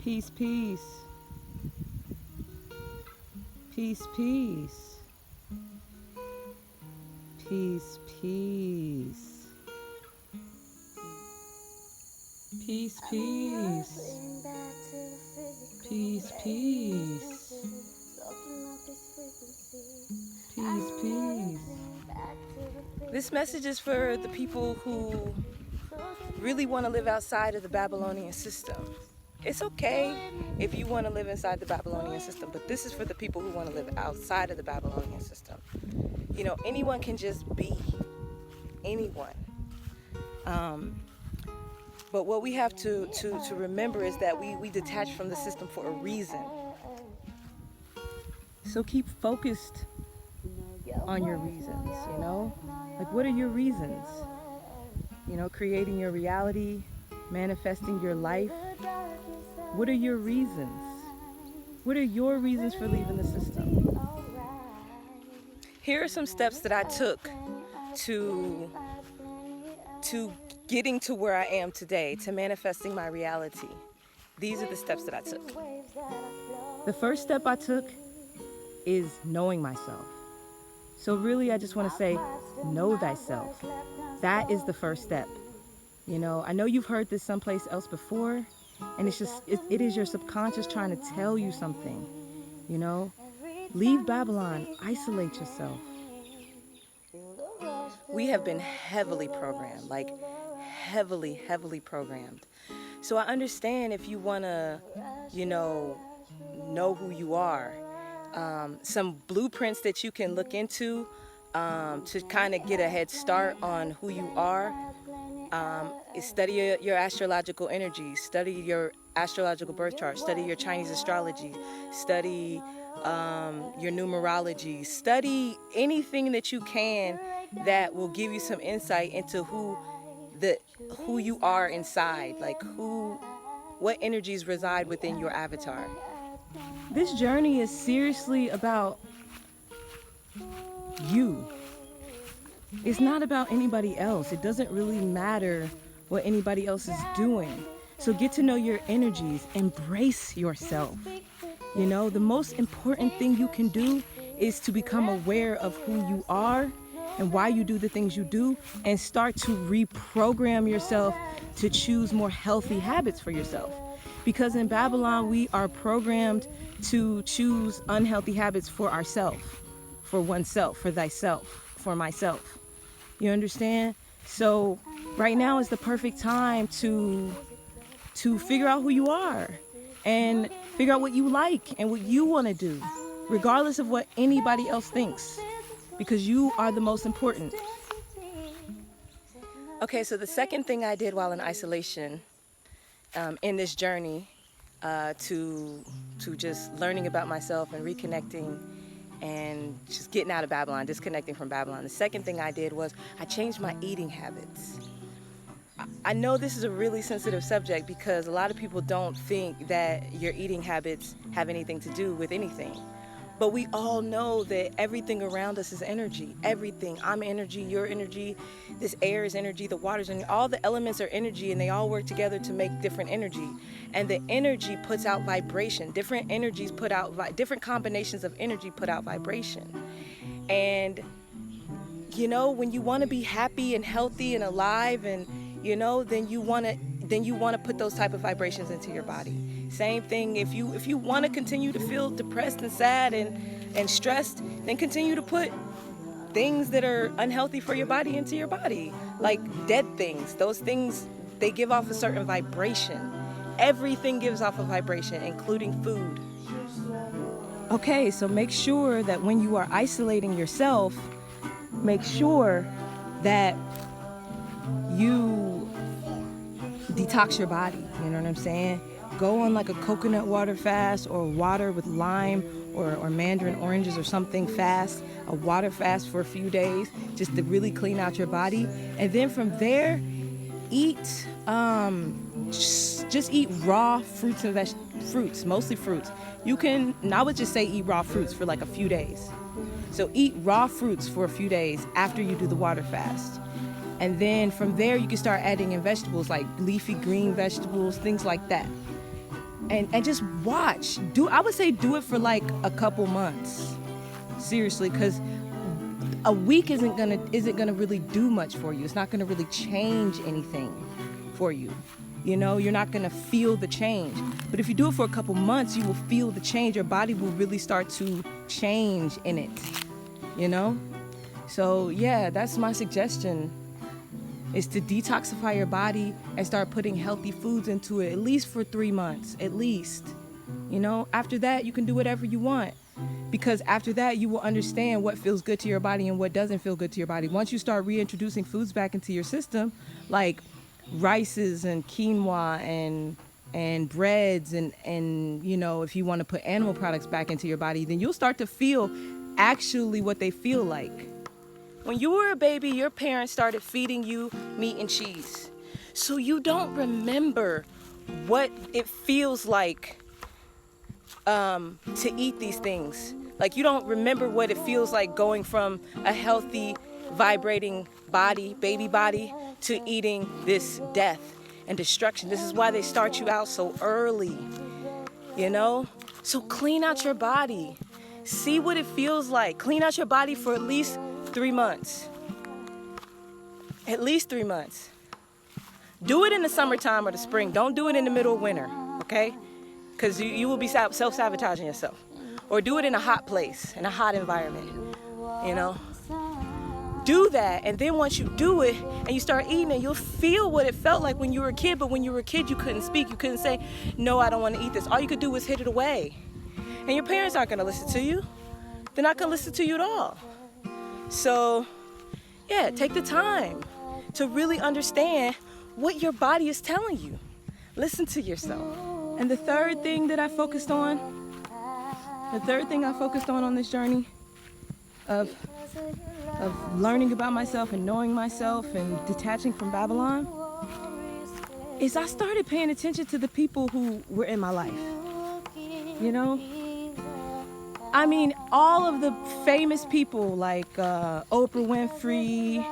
Peace, peace. Peace, peace. Peace, peace. Peace, peace. Peace, peace. Peace, peace. This message is for the people who really want to live outside of the Babylonian system. It's okay if you want to live inside the Babylonian system, but this is for the people who want to live outside of the Babylonian system. You know, anyone can just be anyone. But what we have to remember is that we detach from the system for a reason. So keep focused on your reasons, you know? Like, what are your reasons? You know, creating your reality, manifesting your life. What are your reasons? What are your reasons for leaving the system? Here are some steps that I took to getting to where I am today, to manifesting my reality. These are the steps that I took. The first step I took is knowing myself. So really, I just want to say, know thyself. That is the first step. You know, I know you've heard this someplace else before, and it's just, it is your subconscious trying to tell you something, you know? Leave Babylon, isolate yourself. We have been heavily programmed, like heavily programmed. So I understand if you want to, you know who you are. Some blueprints that you can look into to kind of get a head start on who you are. Is study your astrological energy, study your astrological birth chart, study your Chinese astrology, study your numerology, study anything that you can that will give you some insight into who you are inside, like what energies reside within your avatar. This journey is seriously about you. It's not about anybody else. It doesn't really matter what anybody else is doing. So get to know your energies, embrace yourself. You know, the most important thing you can do is to become aware of who you are and why you do the things you do, and start to reprogram yourself to choose more healthy habits for yourself. Because in Babylon, we are programmed to choose unhealthy habits for ourselves, for oneself, for thyself, for myself. You understand? So right now is the perfect time to figure out who you are and figure out what you like and what you want to do, regardless of what anybody else thinks, because you are the most important. Okay, so the second thing I did while in isolation in this journey to just learning about myself and reconnecting and just getting out of Babylon, disconnecting from Babylon. The second thing I did was I changed my eating habits. I know this is a really sensitive subject because a lot of people don't think that your eating habits have anything to do with anything. But we all know that everything around us is energy. Everything. I'm energy, you're energy, this air is energy, the water's energy. All the elements are energy, and they all work together to make different energy. And the energy puts out vibration. Different energies put out, different combinations of energy put out vibration. And, you know, when you want to be happy and healthy and alive, and, you know, then you want to put those type of vibrations into your body. Same thing, if you want to continue to feel depressed and sad and stressed, then continue to put things that are unhealthy for your body into your body, like dead things. Those things, they give off a certain vibration. Everything gives off a vibration, including food. Okay, so make sure that when you are isolating yourself, make sure that you detox your body, you know what I'm saying? Go on like a coconut water fast, or water with lime or mandarin oranges or something fast, a water fast for a few days, just to really clean out your body. And then from there, eat, just eat raw fruits and fruits, mostly fruits. I would just say eat raw fruits for like a few days. So eat raw fruits for a few days after you do the water fast. And then from there, you can start adding in vegetables like leafy green vegetables, things like that. and just watch. I would say do it for like a couple months. Seriously, because a week isn't gonna really do much for you. It's not gonna really change anything for you. You know, you're not gonna feel the change. But if you do it for a couple months, you will feel the change. Your body will really start to change in it, you know? So yeah, that's my suggestion, is to detoxify your body and start putting healthy foods into it, at least for 3 months, at least. You know, after that, you can do whatever you want. Because after that, you will understand what feels good to your body and what doesn't feel good to your body. Once you start reintroducing foods back into your system, like rices and quinoa and breads and you know, if you want to put animal products back into your body, then you'll start to feel actually what they feel like. When you were a baby, your parents started feeding you meat and cheese. So you don't remember what it feels like to eat these things. Like, you don't remember what it feels like going from a healthy, vibrating body, baby body, to eating this death and destruction. This is why they start you out so early, you know? So clean out your body. See what it feels like. Clean out your body for at least 3 months. At least 3 months. Do it in the summertime or the spring. Don't do it in the middle of winter, okay? Because you will be self-sabotaging yourself. Or do it in a hot place, in a hot environment, you know? Do that, and then once you do it and you start eating it, you'll feel what it felt like when you were a kid. But when you were a kid, you couldn't speak. You couldn't say, no, I don't want to eat this. All you could do was hit it away. And your parents aren't going to listen to you. They're not going to listen to you at all. So, yeah, take the time to really understand what your body is telling you. Listen to yourself. And the third thing I focused on on this journey of learning about myself and knowing myself and detaching from Babylon is I started paying attention to the people who were in my life. You know? I mean, all of the famous people like Oprah Winfrey,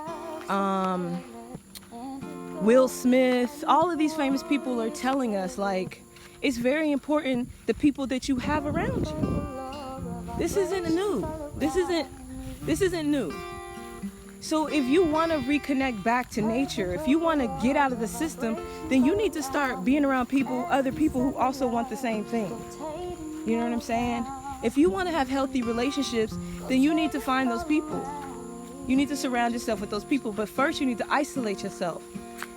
Will Smith, all of these famous people are telling us, like, it's very important the people that you have around you. This isn't new. This isn't new. So if you want to reconnect back to nature, if you want to get out of the system, then you need to start being around other people who also want the same thing. You know what I'm saying? If you want to have healthy relationships, then you need to find those people. You need to surround yourself with those people. But first you need to isolate yourself.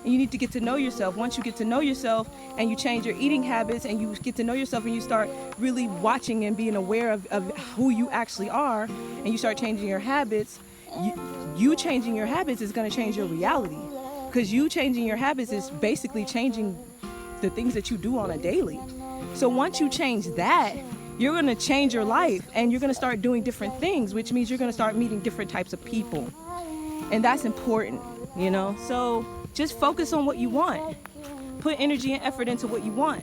And you need to get to know yourself. Once you get to know yourself and you change your eating habits and you get to know yourself and you start really watching and being aware of who you actually are, and you start changing your habits, you changing your habits is going to change your reality. Because you changing your habits is basically changing the things that you do on a daily. So once you change that, you're going to change your life and you're going to start doing different things, which means you're going to start meeting different types of people. And that's important, you know? So just focus on what you want. Put energy and effort into what you want.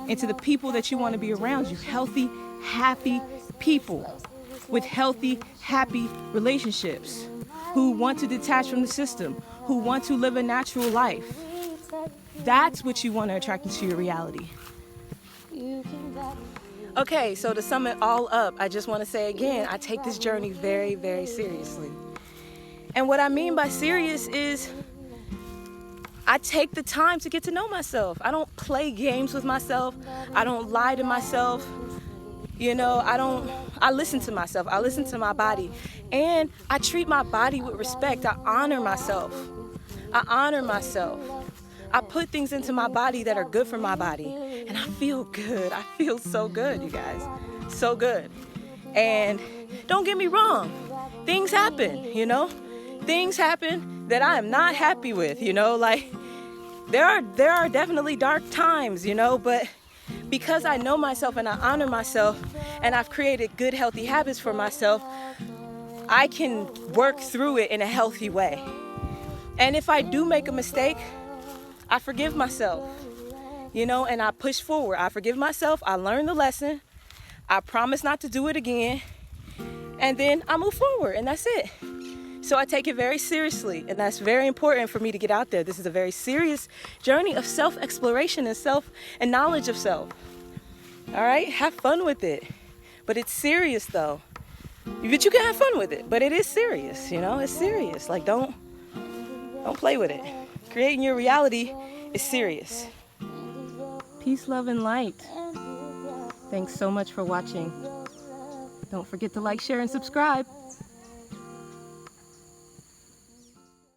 Into the people that you want to be around you. Healthy, happy people with healthy, happy relationships who want to detach from the system, who want to live a natural life. That's what you want to attract into your reality. Okay, so to sum it all up, I just want to say again, I take this journey very, very seriously. And what I mean by serious is I take the time to get to know myself. I don't play games with myself. I don't lie to myself. You know, I listen to myself. I listen to my body. And I treat my body with respect. I honor myself. I put things into my body that are good for my body. And I feel good. I feel so good, you guys. So good. And don't get me wrong. Things happen, you know? Things happen that I am not happy with, you know? Like, there are definitely dark times, you know? But because I know myself and I honor myself and I've created good, healthy habits for myself, I can work through it in a healthy way. And if I do make a mistake, I forgive myself, you know, and I push forward. I forgive myself. I learn the lesson. I promise not to do it again. And then I move forward, and that's it. So I take it very seriously, and that's very important for me to get out there. This is a very serious journey of self-exploration and knowledge of self. All right, have fun with it, but it's serious though. But you can have fun with it, but it is serious. You know, it's serious. Like don't play with it. Creating your reality is serious. Peace, love, and light. Thanks so much for watching. Don't forget to like, share, and subscribe.